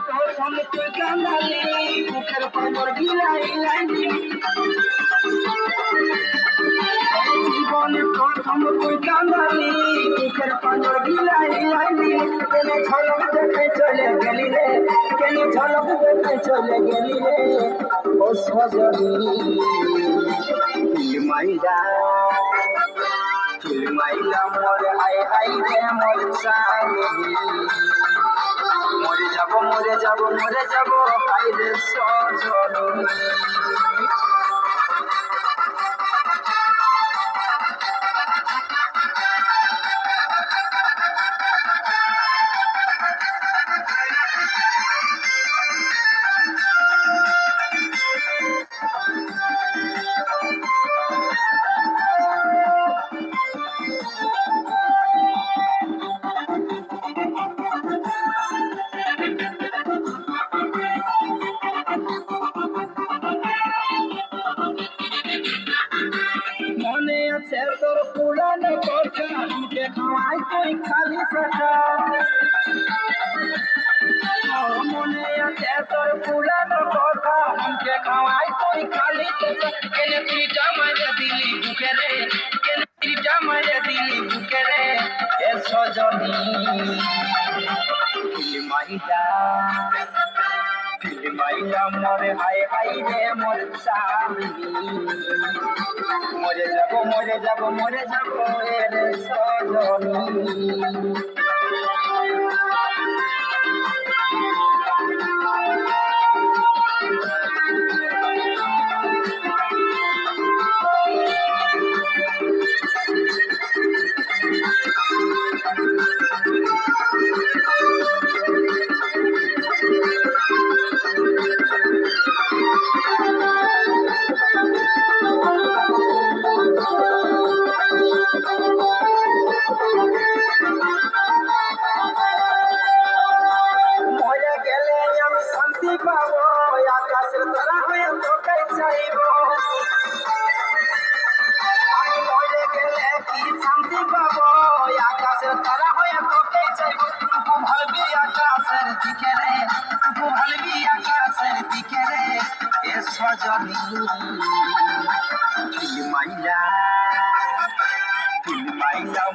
প্রথম তুই কান্দালি বুকের পাঁজর বিলাইলি জীবনে প্রথম তুই কান্দালি বুকের পাঁজর বিলাইলি কেন ঝলক দেখে চলে গেলি রে কেন ঝলক দেখে চলে গেলি রে ও সজনী মাইরা মরে হাই হাই রে মোর চাঁদনি মরে যাব হাই রে সজনী মনে আছে তোর পুরানো কথা আমাকে খাওয়াই তুই খালি সাথা মনে আছে তোর পুরানো কথা আমাকে খাওয়াই তুই খালি সাথা কেন পিটা মারে দিলি বুকে রে কেন পিটা মারে দিলি বুকে রে এ সজনী মাইলা মরে হাই হাই রে মোর চাঁদনি মরে যাব রে সজনী পাবো আকাশের তারা হয়ে তোকে চাইব আমি মরে গেলে কি শান্তি পাবো আকাশের তারা হয়ে তোকে চাইব টুকু ভালবি আকাশের দিকে রে টুকু ভালবি আকাশের দিকে রে এ সজনী মাইলা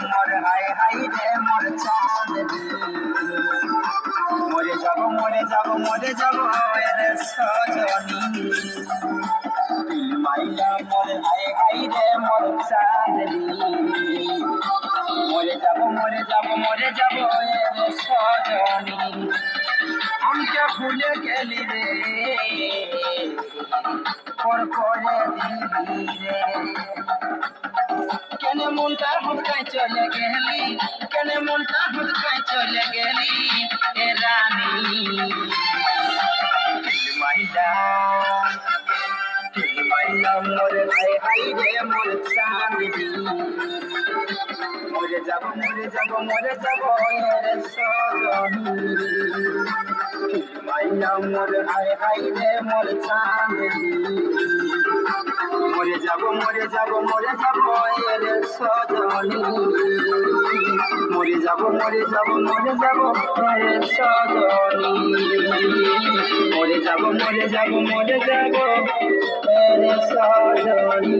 মর হাই হাই রে মোর চাঁদনি মরে যাব রে সজনী মাইলা মরে হাই হাই রে মোর চাঁদনি মরে যাব রে সজনী আমাকে ভুলে গেলি রে করে দিলি রে কেন মনটা হুদকায় চলে গেলি কেন মনটা হুদকায় চলে গেলি এ রানী মাইলা মরে হাই হাই রে মোর চাঁদনি মরে যাব রে সজনী মাইলা মরে হাই হাই রে মোর চাঁদনি মরে যাব রে সজনী মরে যাব রে সজনী মরে যাব রে সজনী